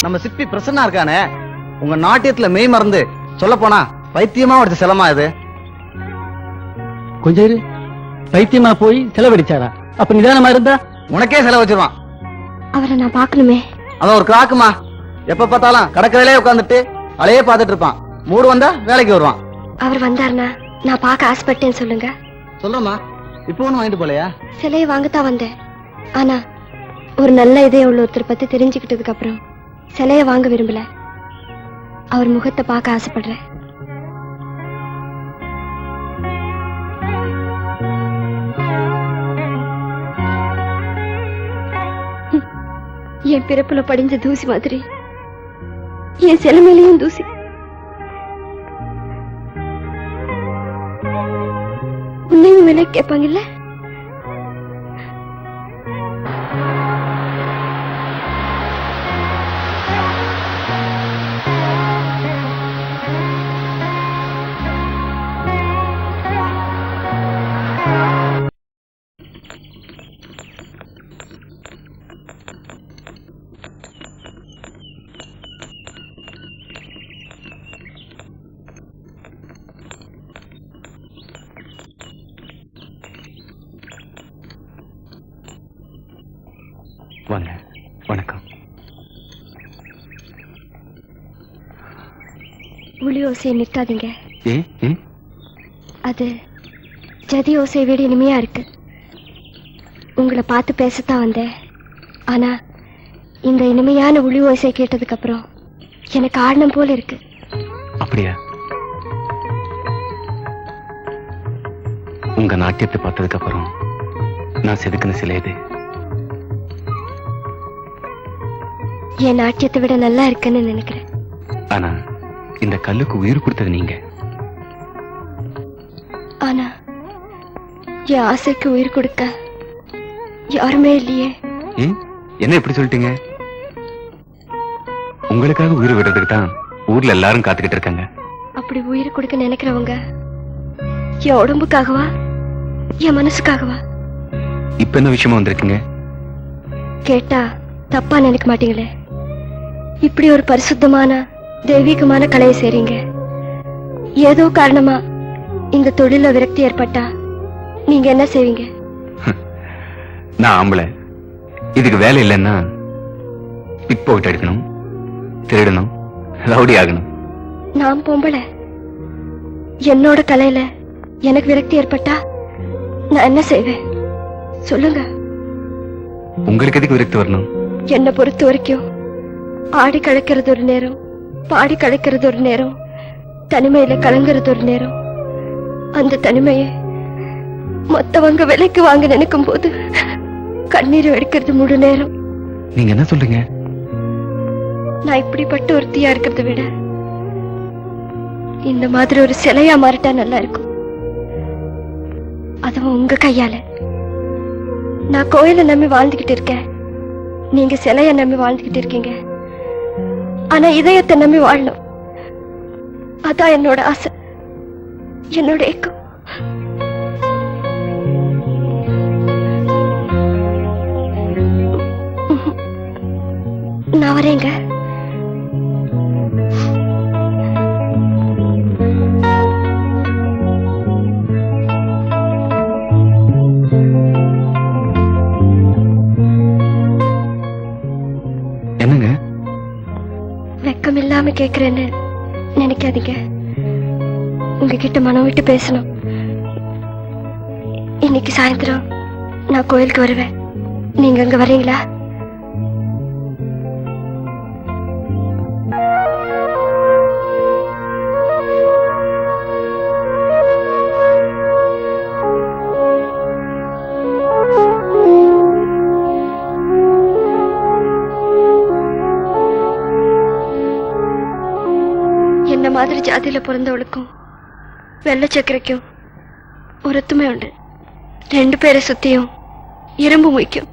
நம்ம சிப்பி பிரசன்னா இருக்கானே, உங்க நாட்டியத்துல மெய் மறந்து சொல்ல போனா பைத்தியமா ஒரு செலமா இது. கொஞ்சம் இரு. பைத்தியமா போய் செலவழிச்சாரா? அப்ப நிதானமா இருந்தா உனக்கே செலவு வச்சிருவான். அவரை நான் பாக்கணுமே. அவன் ஒரு கிராக்குமா, எப்ப பார்த்தாலும் கடற்கரையிலே உட்காந்துட்டு அலையே பார்த்துட்டு இருப்பான். மூடு வந்தா வேலைக்கு வருவான். அவர் வந்தாருன்னா நான் பார்க்க ஆசைப்பட்டேன்னு சொல்லுங்க. சொல்றமா, இப்போ ஒண்ணு வாங்கிட்டு போலையா? சிலையை வாங்கத்தான் வந்தேன். ஆனா ஒரு நல்ல இதயம் உள்ள ஒருத்தர் பத்தி தெரிஞ்சுக்கிட்டதுக்கு அப்புறம் சிலையை வாங்க விரும்பல. அவர் முகத்தை பார்க்க ஆசைப்படுறேன். என் பிறப்புல படிஞ்ச தூசி மாதிரி என் சிலைமையிலையும் தூசி. உன்னையும் விலை கேட்பாங்கல்ல? வாங்க. வணக்கம். ஒளி ஓசையை நிற்காதீங்க. ஏன்? அது ஜதி ஓசையை விட இனிமையா இருக்கு. உங்களை பார்த்து பேசத்தான் வந்தேன். ஆனா இந்த இனிமையான ஒளி ஓசை கேட்டதுக்கு அப்புறம் எனக்கு ஆடணும் போல இருக்கு. அப்படியா? உங்க நாட்டியத்தை பார்த்ததுக்கு அப்புறம் நான் செதுக்கின சிலை இது. என் நாட்டியத்தை விட நல்லா இருக்குன்னு நினைக்கிறேன். ஆனா இந்த கல்லுக்கு உயிர் கொடுத்தது நீங்க. ஆனா என் ஆசைக்கு உயிர் கொடுக்க யாருமே இல்லையே. என்ன இப்படி சொல்லிட்டீங்க? உங்களுக்காக உயிர் விடுறதுக்கு தான் ஊர்ல எல்லாரும் காத்துக்கிட்டு இருக்காங்க. அப்படி உயிர் கொடுக்க நினைக்கிறவங்க என் உடம்புக்காகவா என் மனசுக்காகவா? இப்ப என்ன விஷயமா வந்திருக்கீங்க? கேட்டா தப்பா நினைக்க மாட்டீங்களே? இப்படி ஒரு பரிசுத்தமான தெய்வீகமான கலையை செய்றீங்க. ஏதோ காரணமா இந்த தொழில விரக்தி ஏற்பட்டா நீங்க என்ன செய்வீங்க? நான் ஆம்பளை, இதுக்கு வேலை இல்லைன்னா பிக் பாக்கெட் எடுக்கணும், திருடணும், ரவுடி ஆகணும். நான் பொம்பளை, என்னோட கலையில எனக்கு விரக்தி ஏற்பட்டா நான் என்ன செய்வேன் சொல்லுங்க. உங்களுக்கு எதுக்கு விரக்தி வரணும்? என்னை பொறுத்த வரைக்கும் ஆடி களைக்கிறது ஒரு நேரம், பாடி களைக்கிறது ஒரு நேரம், தனிமையில கலங்குறது ஒரு நேரம். அந்த தனிமையை மொத்தவங்க விலைக்கு வாங்க நினைக்கும் போது கண்ணீர் வெடிக்கிறது முழு நேரம். நீங்க என்ன சொல்றீங்க? நான் இப்படிப்பட்ட ஒருத்தியா இருக்கிறத விட இந்த மாதிரி ஒரு சிலையா மாறிட்டா நல்லா இருக்கும். அதுவும் உங்க கையால. நான் கோயிலை நம்பி வாழ்ந்துகிட்டு இருக்கேன், நீங்க சிலைய நம்பி வாழ்ந்துகிட்டு இருக்கீங்க. ஆனா இதயத்தை நம்பி வாழணும், அதான் என்னோட ஆசை, என்னோட ஏக்கம். நான் வரேங்க. என்னங்க வெக்கம் இல்லாம கேக்குறேன்னு நினைக்காதீங்க. உங்ககிட்ட மனம் விட்டு பேசணும். இன்னைக்கு சாயந்தரம் நான் கோயிலுக்கு வருவேன், நீங்க அங்க வரீங்களா? என்ன மாதிரி ஜாதியில பிறந்தவளுக்கும் வெள்ளை சக்கரைக்கும் ஒருத்துமே உண்டு. ரெண்டு பேரை சுத்தியும் இரும்பு முய்க்கும்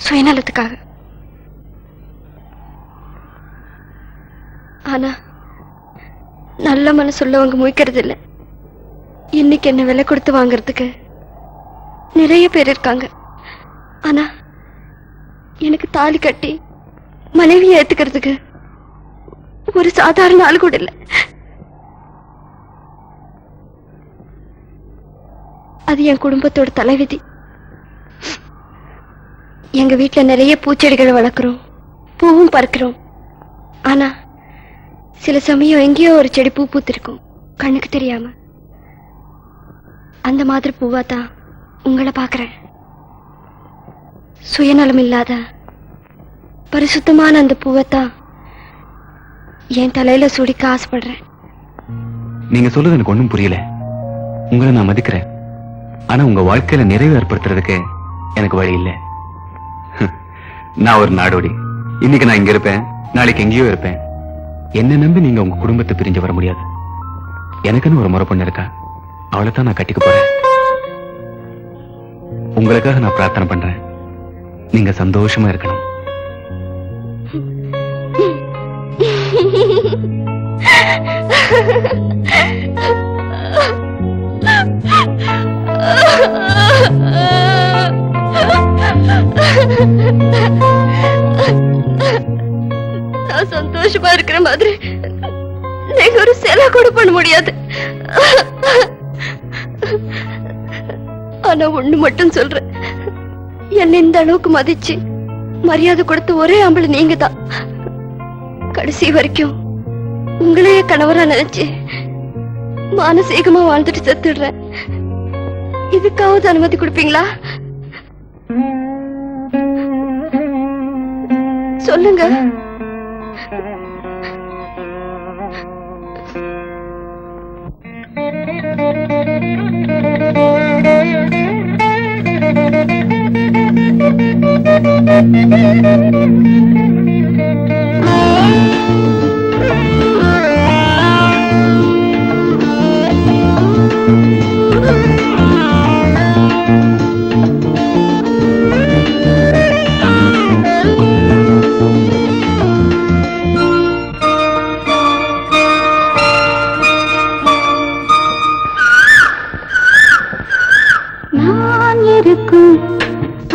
சுயநலத்துக்காக. ஆனா நல்ல மனசுள்ளவங்க முய்க்கிறது இல்ல. இன்னைக்கு என்ன விலை கொடுத்து வாங்கறதுக்கு நிறைய பேர் இருக்காங்க. ஆனா எனக்கு தாலி கட்டி மனைவியை ஏத்துக்கிறதுக்கு ஒரு சாதாரண ஆள் கூட இல்ல. அது என் குடும்பத்தோட தலைவிதி. எங்க வீட்டுல நிறைய பூச்செடிகளை வளர்க்கிறோம், பூவும் பறக்கிறோம். ஆனா சில சமயம் எங்கேயோ ஒரு செடி பூ பூத்திருக்கும், கண்ணுக்கு தெரியாம. அந்த மாதிரி பூவாதான் உங்களை பாக்குறேன். சுயநலம் இல்லாத பரிசுத்தமான அந்த பூவைத்தான் என் தலையில சுடிக்க ஆசைப்படுறேன். நீங்க சொல்றது எனக்கு ஒண்ணும் புரியல. உங்களை நான் மதிக்கிறேன், ஆனா உங்க வாழ்க்கையில நிறைவு ஏற்படுத்துறதுக்கு எனக்கு வழி இல்லை. நான் ஒரு நாடோடி. இன்னைக்கு நான் இங்க இருப்பேன், நாளைக்கு எங்கேயோ இருப்பேன். என்ன நம்பி நீங்க உங்க குடும்பத்தை பிரிஞ்சு வர முடியாது. எனக்குன்னு ஒரு முறை பொண்ணு இருக்கா, அவளை தான் நான் கட்டிக்க போறேன். உங்களுக்காக நான் பிரார்த்தனை பண்றேன், நீங்க சந்தோஷமா இருக்கணும். நான் சந்தோஷமா இருக்கிற மாதிரி நீங்க ஒரு சேலை கூட பண்ண முடியாது. ஆனா ஒண்ணு மட்டும் சொல்றேன், என்ன இந்த அளவுக்கு மதிச்சு மரியாதை கொடுத்த ஒரே ஆம்பளை நீங்க தான். கடைசி வரைக்கும் உங்களையே கணவரா நினைச்சு மானசீகமா வாழ்ந்துட்டு செத்துடுறேன். இதுக்காவது அனுமதி கொடுப்பீங்களா? சொல்லுங்க.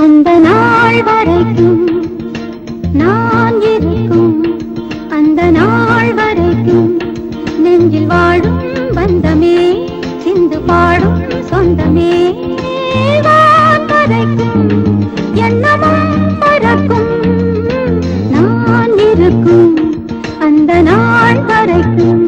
அந்த நாள் வரைக்கும் நான் இருக்கும், அந்த நாள் வரைக்கும் நெஞ்சில் வாழும் பந்தமே, சிந்து பாடும் சொந்தமே. வான் வரைக்கும் எண்ணமும் பறக்கும், நான் இருக்கும் அந்த நாள் வரைக்கும்.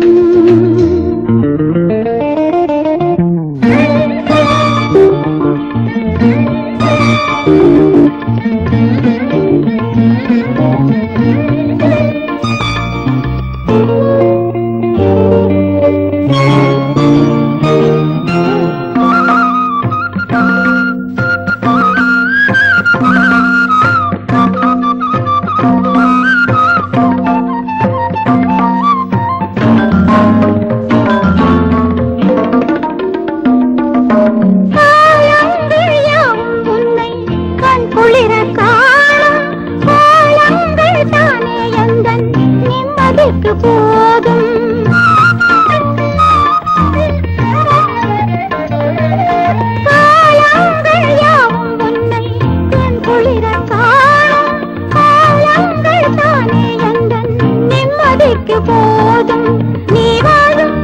போதும் காலங்கள் யாவும் உன்னை கண் குளிர காணும், காலங்கள் தானே எந்தன் நிம்மதிக்கு போதும். நீ வாழும்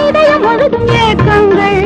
இதயம் முழுதும் ஏக்கங்கள்